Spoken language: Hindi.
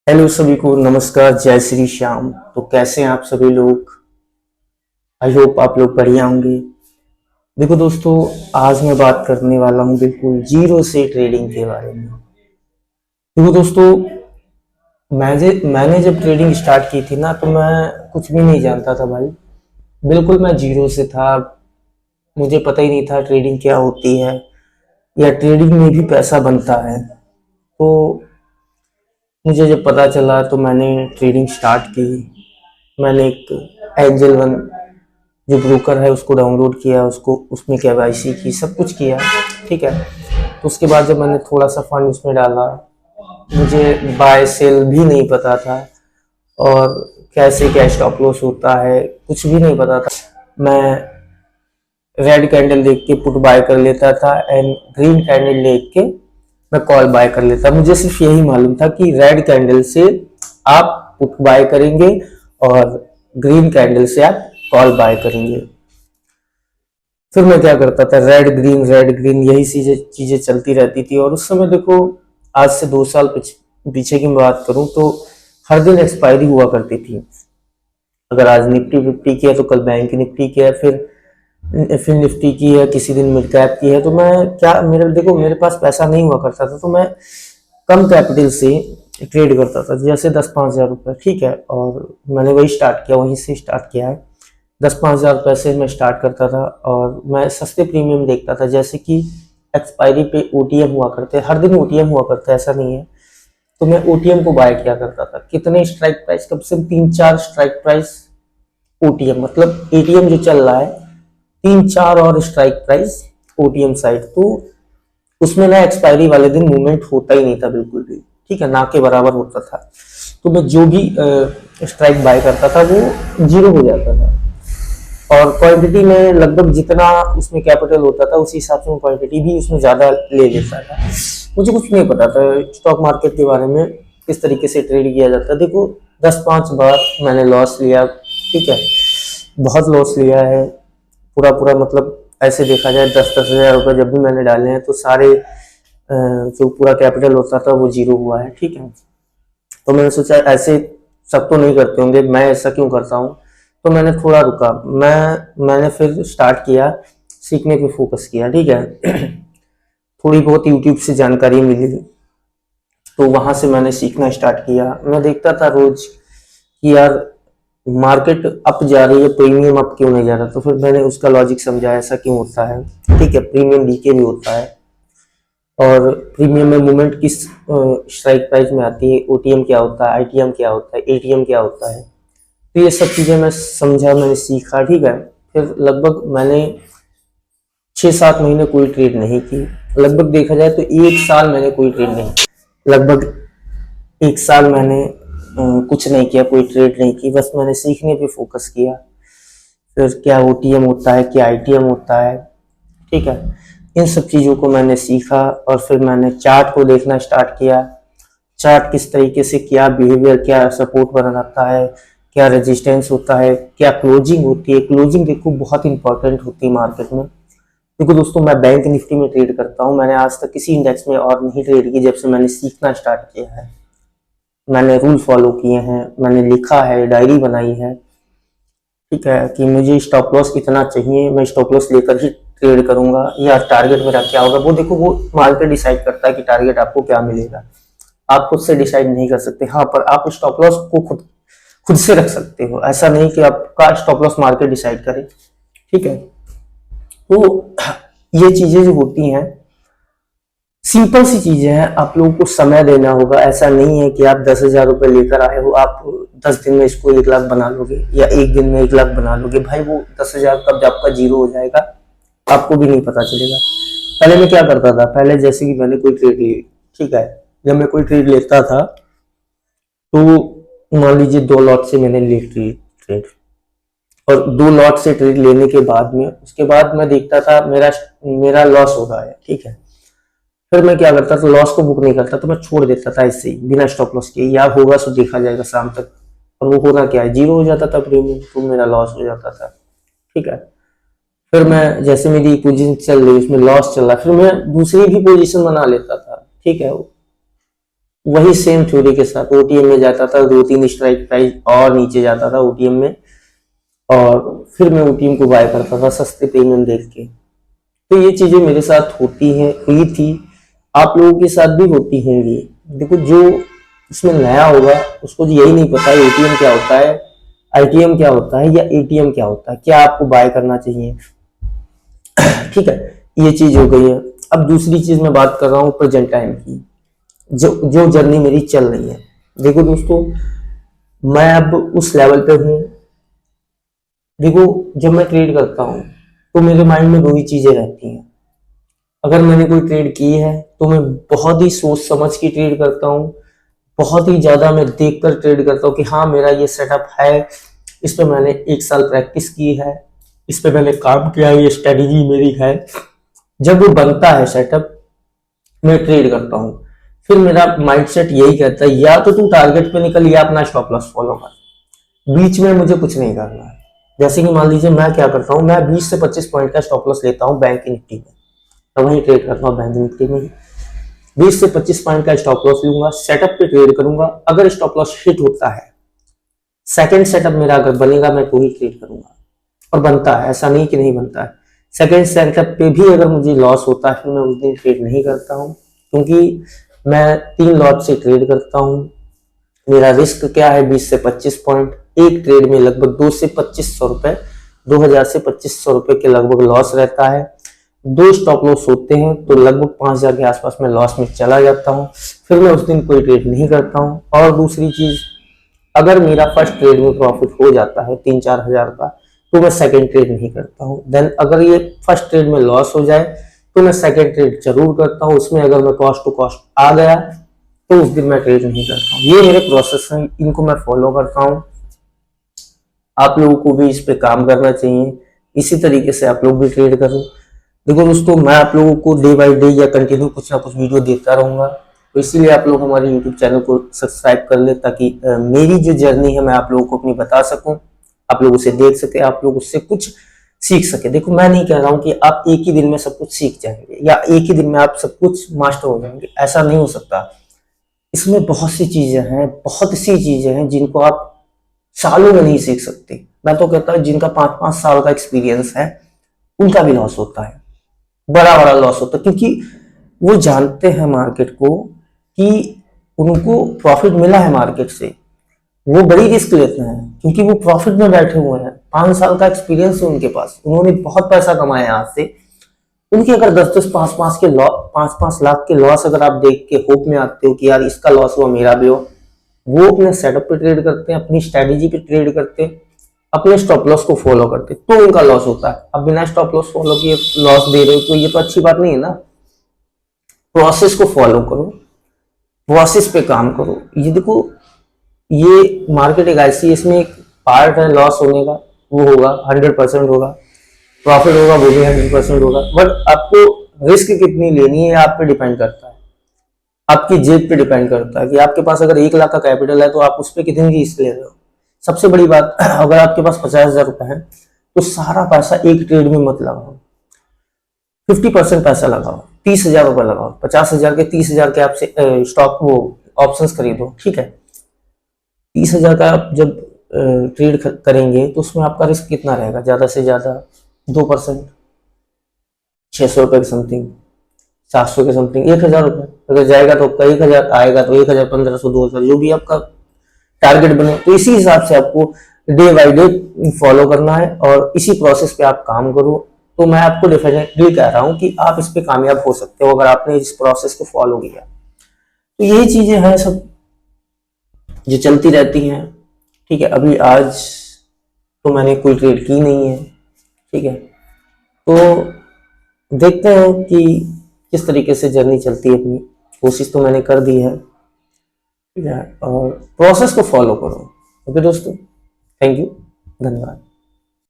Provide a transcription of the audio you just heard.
हेलो सभी को नमस्कार, जय श्री श्याम। तो कैसे हैं आप सभी लोग? आई होप आप लोग बढ़िया होंगे। देखो दोस्तों, आज मैं बात करने वाला हूँ बिल्कुल जीरो से ट्रेडिंग के बारे में। देखो दोस्तों, मैंने जब ट्रेडिंग स्टार्ट की थी ना, तो मैं कुछ भी नहीं जानता था भाई। बिल्कुल मैं जीरो से था। मुझे पता ही नहीं था ट्रेडिंग क्या होती है या ट्रेडिंग में भी पैसा बनता है। तो मुझे जब पता चला तो मैंने ट्रेडिंग स्टार्ट की। मैंने एक एंजल वन जो ब्रोकर है उसको डाउनलोड किया, उसको उसमें केवाईसी की, सब कुछ किया। ठीक है। तो उसके बाद जब मैंने थोड़ा सा फंड उसमें डाला, मुझे बाय सेल भी नहीं पता था, और कैसे क्या स्टॉप लॉस होता है कुछ भी नहीं पता था। मैं रेड कैंडल देख के पुट बाय कर लेता था एंड ग्रीन कैंडल देख के मैं कॉल बाय कर लेता। मुझे सिर्फ यही मालूम था कि रेड कैंडल से आप पुट बाय करेंगे और ग्रीन कैंडल से आप कॉल बाय करेंगे। फिर मैं क्या करता था, रेड ग्रीन यही चीजें चीजें चलती रहती थी। और उस समय देखो, आज से 2 साल पीछे की बात करूं तो हर दिन एक्सपायरी हुआ करती थी। अगर आज निफ्टी फिफ्टी की है तो कल बैंक निफ्टी की है, फिर निफ्टी की है, किसी दिन मिड कैप की है। तो मैं क्या, मेरे पास पैसा नहीं हुआ करता था, तो मैं कम कैपिटल से ट्रेड करता था, जैसे 10-5 हज़ार रुपये। ठीक है। और मैंने वही स्टार्ट किया, वहीं से स्टार्ट किया है। 10-5 हज़ार रुपये से मैं स्टार्ट करता था और मैं सस्ते प्रीमियम देखता था, जैसे कि एक्सपायरी पे ओटीएम हुआ करते, हर दिन ओटीएम हुआ करता है, ऐसा नहीं है। तो मैं ओटीएम को बाय किया करता था। कितने स्ट्राइक प्राइस, कम से कम 3-4 स्ट्राइक प्राइस ओटीएम, मतलब एटीएम जो चल रहा है, 3-4 और स्ट्राइक प्राइस ओटीएम साइड। तो उसमें ना एक्सपायरी वाले दिन मूवमेंट होता ही नहीं था बिल्कुल भी। ठीक है, ना के बराबर होता था। तो मैं जो भी स्ट्राइक बाय करता था वो जीरो हो जाता था। और क्वांटिटी में लगभग जितना उसमें कैपिटल होता था उसी हिसाब से मैं क्वांटिटी भी उसमें ज़्यादा ले लेता था। मुझे कुछ नहीं पता था स्टॉक मार्केट के बारे में, किस तरीके से ट्रेड किया जाता है। देखो, 10-5 बार मैंने लॉस लिया। ठीक है, बहुत लॉस लिया है। पूरा पूरा मतलब ऐसे देखा जाए 10-10 हज़ार रुपये जब भी मैंने डाले हैं तो सारे जो पूरा कैपिटल होता था वो जीरो हुआ है। ठीक है। तो मैंने सोचा ऐसे सब तो नहीं करते होंगे, मैं ऐसा क्यों करता हूँ। तो मैंने थोड़ा रुका। मैंने फिर स्टार्ट किया, सीखने पे फोकस किया। ठीक है। थोड़ी बहुत यूट्यूब से जानकारी मिली, तो वहां से मैंने सीखना स्टार्ट किया। मैं देखता था रोज कि यार मार्केट अप जा रही है, प्रीमियम अप क्यों नहीं जा रहा। तो फिर मैंने उसका लॉजिक समझा, ऐसा क्यों होता है। ठीक है, प्रीमियम डीके भी होता है, और प्रीमियम में मूवमेंट किस स्ट्राइक प्राइस में आती है, ओटीएम क्या होता है, आईटीएम क्या होता है, एटीएम क्या होता है। तो ये सब चीज़ें मैं समझा, मैंने सीखा। ठीक है। फिर लगभग मैंने 6-7 महीने कोई ट्रेड नहीं की। लगभग देखा जाए तो 1 साल मैंने कोई ट्रेड नहीं की। लगभग 1 साल मैंने कुछ नहीं किया, कोई ट्रेड नहीं की, बस मैंने सीखने पे फोकस किया। फिर क्या ओटीएम होता है, क्या आईटीएम होता है। ठीक है। इन सब चीज़ों को मैंने सीखा और फिर मैंने चार्ट को देखना स्टार्ट किया। चार्ट किस तरीके से, क्या बिहेवियर, क्या सपोर्ट बनाता है, क्या रेजिस्टेंस होता है, क्या क्लोजिंग होती है। क्लोजिंग देखो बहुत इंपॉर्टेंट होती है मार्केट में। देखो दोस्तों, मैं बैंक निफ्टी में ट्रेड करता हूँ। मैंने आज तक किसी इंडेक्स में और नहीं ट्रेड की जब से मैंने सीखना स्टार्ट किया है। मैंने रूल फॉलो किए हैं, मैंने लिखा है, डायरी बनाई है। ठीक है, कि मुझे स्टॉप लॉस कितना चाहिए, मैं स्टॉप लॉस लेकर ही ट्रेड करूंगा, या टारगेट मेरा क्या होगा। वो देखो, वो मार्केट डिसाइड करता है कि टारगेट आपको क्या मिलेगा। आप खुद से डिसाइड नहीं कर सकते। हाँ, पर आप स्टॉप लॉस को खुद खुद से रख सकते हो। ऐसा नहीं कि आपका स्टॉप लॉस मार्केट डिसाइड करे। ठीक है। तो ये चीजें जो होती हैं, सिंपल सी चीजें हैं। आप लोगों को समय देना होगा। ऐसा नहीं है कि आप 10 हज़ार रुपये लेकर आए हो, आप 10 दिन में इसको 1 लाख बना लोगे या एक दिन में 1 लाख बना लोगे। भाई वो 10 हज़ार कब आपका जीरो हो जाएगा आपको भी नहीं पता चलेगा। पहले मैं क्या करता था, पहले जैसे कि मैंने कोई ट्रेड ली। ठीक है। जब मैं कोई ट्रेड लेता था तो मान लीजिए 2 लॉट से मैंने ली ट्रेड, और 2 लॉट से ट्रेड लेने के बाद में उसके बाद मैं देखता था मेरा मेरा लॉस हो रहा है। ठीक है। फिर मैं क्या करता था, लॉस को बुक नहीं करता, तो मैं छोड़ देता था ऐसे ही बिना स्टॉप लॉस के, यार होगा सो देखा जाएगा शाम तक। और वो होना क्या है, जीरो हो जाता था प्रीमियम, तो मेरा लॉस हो जाता था। ठीक है। फिर मैं जैसे मेरी पोजीशन चल रही उसमें लॉस चल रहा, फिर मैं दूसरी भी पोजीशन बना लेता था। ठीक है। वही सेम थ्योरी के साथ ओटीएम में जाता था, 2-3 स्ट्राइक प्राइस और नीचे जाता था ओटीएम में, और फिर मैं ओटीएम को बाय करता था सस्ते प्रीमियम देख के। तो ये चीजें मेरे साथ होती हैं, हुई थी, आप लोगों के साथ भी होती होंगी। देखो, जो इसमें नया होगा उसको यही नहीं पता है एटीएम क्या होता है, आईटीएम क्या होता है, या एटीएम क्या होता है, क्या आपको बाय करना चाहिए। ठीक है, ये चीज हो गई है। अब दूसरी चीज मैं बात कर रहा हूँ प्रेजेंट टाइम की, जो जो जर्नी मेरी चल रही है। देखो दोस्तों, मैं अब उस लेवल पे हूँ। देखो, जब मैं ट्रेड करता हूँ तो मेरे माइंड में दो ही चीजें रहती हैं। अगर मैंने कोई ट्रेड की है तो मैं बहुत ही सोच समझ के ट्रेड करता हूँ, बहुत ही ज्यादा मैं देख कर ट्रेड करता हूँ कि हाँ मेरा ये सेटअप है, इस पे मैंने 1 साल प्रैक्टिस की है, इस पे मैंने काम किया है, ये स्ट्रेटेजी मेरी है। जब वो बनता है सेटअप, मैं ट्रेड करता हूँ। फिर मेरा माइंडसेट यही कहता है या तो तू टारगेट पे निकल या अपना स्टॉप लॉस फॉलो कर, बीच में मुझे कुछ नहीं करना है। जैसे कि मान लीजिए मैं क्या करता हूँ, मैं 20 से 25 पॉइंट का स्टॉप लॉस लेता हूँ बैंक निफ्टी में, मैं वही ट्रेड करता हूँ बैंक निफ्टी में। 20 से 25 पॉइंट का स्टॉप लॉस लूंगा, सेटअप पे ट्रेड करूंगा। अगर स्टॉप लॉस हिट होता है, सेकंड सेटअप मेरा अगर बनेगा, मैं तो ही ट्रेड करूंगा, और बनता है, ऐसा नहीं कि नहीं बनता है। सेकंड सेटअप पे भी अगर मुझे लॉस होता है, मैं उस दिन ट्रेड नहीं करता हूँ, क्योंकि मैं 3 लॉट से ट्रेड करता हूँ। मेरा रिस्क क्या है, 20 से 25 पॉइंट, एक ट्रेड में लगभग 2 से 2500 रुपए, 2000 से 2500 रुपए के लगभग लॉस रहता है। 2 स्टॉप लॉस होते हैं तो लगभग 5000 के आसपास मैं लॉस में चला जाता हूँ। फिर मैं उस दिन कोई ट्रेड नहीं करता हूँ। और दूसरी चीज, अगर मेरा फर्स्ट ट्रेड में प्रॉफिट हो जाता है 3-4 हजार का, तो मैं सेकंड ट्रेड नहीं करता हूँ। देन अगर ये फर्स्ट ट्रेड में लॉस हो जाए तो मैं सेकंड ट्रेड जरूर करता हूँ। उसमें अगर मैं कॉस्ट टू कॉस्ट आ गया तो उस दिन मैं ट्रेड नहीं करता हूँ। ये मेरे प्रोसेस हैं, इनको मैं फॉलो करता हूँ। आप लोगों को भी इस पे काम करना चाहिए, इसी तरीके से आप लोग भी ट्रेड करो। देखो दोस्तों, मैं आप लोगों को डे बाय डे या कंटिन्यू कुछ ना कुछ वीडियो देता रहूंगा, तो इसीलिए आप लोग हमारे यूट्यूब चैनल को सब्सक्राइब कर ले, ताकि मेरी जो जर्नी है मैं आप लोगों को अपनी बता सकूं, आप लोग उसे देख सके, आप लोग उससे कुछ सीख सके। देखो, मैं नहीं कह रहा हूं कि आप एक ही दिन में सब कुछ सीख जाएंगे या एक ही दिन में आप सब कुछ मास्टर हो जाएंगे, ऐसा नहीं हो सकता। इसमें बहुत सी चीजें हैं, बहुत सी चीजें हैं जिनको आप सालों में नहीं सीख सकते। मैं तो कहता हूँ जिनका 5-5 साल का एक्सपीरियंस है उनका भी लॉस होता है, बड़ा बड़ा लॉस होता है, क्योंकि वो जानते हैं मार्केट को कि उनको प्रॉफिट मिला है मार्केट से। वो बड़ी रिस्क लेते हैं क्योंकि वो प्रॉफिट में बैठे हुए हैं, 5 साल का एक्सपीरियंस है उनके पास, उन्होंने बहुत पैसा कमाया है आज से। उनके अगर 10-10, 5-5 के लॉस, 5-5 लाख के लॉस अगर आप देख के होप में आते हो कि यार इसका लॉस हुआ मेरा भी हो, वो अपने सेटअप पे ट्रेड करते हैं, अपनी स्ट्रेटेजी पे ट्रेड करते हैं, अपने स्टॉप लॉस को फॉलो करते, तो उनका लॉस होता है। अब बिना स्टॉप लॉस फॉलो किए लॉस दे रहे हो तो ये तो अच्छी बात नहीं है ना। प्रोसेस को फॉलो करो, प्रोसेस पे काम करो। ये देखो, ये मार्केट एक ऐसी है, इसमें एक पार्ट है लॉस होने का, वो होगा 100% होगा, प्रॉफिट होगा वो भी 100% होगा। बट आपको रिस्क कितनी लेनी है आप पे डिपेंड करता है, आपकी जेब पे डिपेंड करता है कि आपके पास अगर 1 लाख का कैपिटल है तो आप उस पर कितनी रिस्क ले रहे हो। सबसे बड़ी बात, अगर आपके पास 50,000 रुपए है तो सारा पैसा एक ट्रेड में मत लगाओ, 50% पैसा लगाओ, 30,000 रुपए लगाओ, 50,000 के 30,000 के आपसे स्टॉक वो ऑप्शंस खरीदो, ठीक है। 30,000 का आप जब ट्रेड करेंगे तो उसमें आपका रिस्क कितना रहेगा, ज्यादा से ज्यादा 2%, 600 रुपए के समथिंग, 700 के समथिंग, 1,000 रुपए अगर जाएगा तो आपका 1,000, आएगा तो 1,000, 1,500, 2,000, जो भी आपका टारगेट बने। तो इसी हिसाब से आपको डे बाय डे फॉलो करना है और इसी प्रोसेस पे आप काम करो। तो मैं आपको डेफिनेटली कह रहा हूं कि आप इस पे कामयाब हो सकते हो अगर आपने इस प्रोसेस को फॉलो किया। तो यही चीजें हैं सब जो चलती रहती हैं, ठीक है। अभी आज तो मैंने कोई ट्रेड की नहीं है, ठीक है। तो देखते हैं कि किस तरीके से जर्नी चलती है अपनी। कोशिश तो मैंने कर दी है, ठीक है, और प्रोसेस को फॉलो करो। ओके दोस्तों, थैंक यू, धन्यवाद।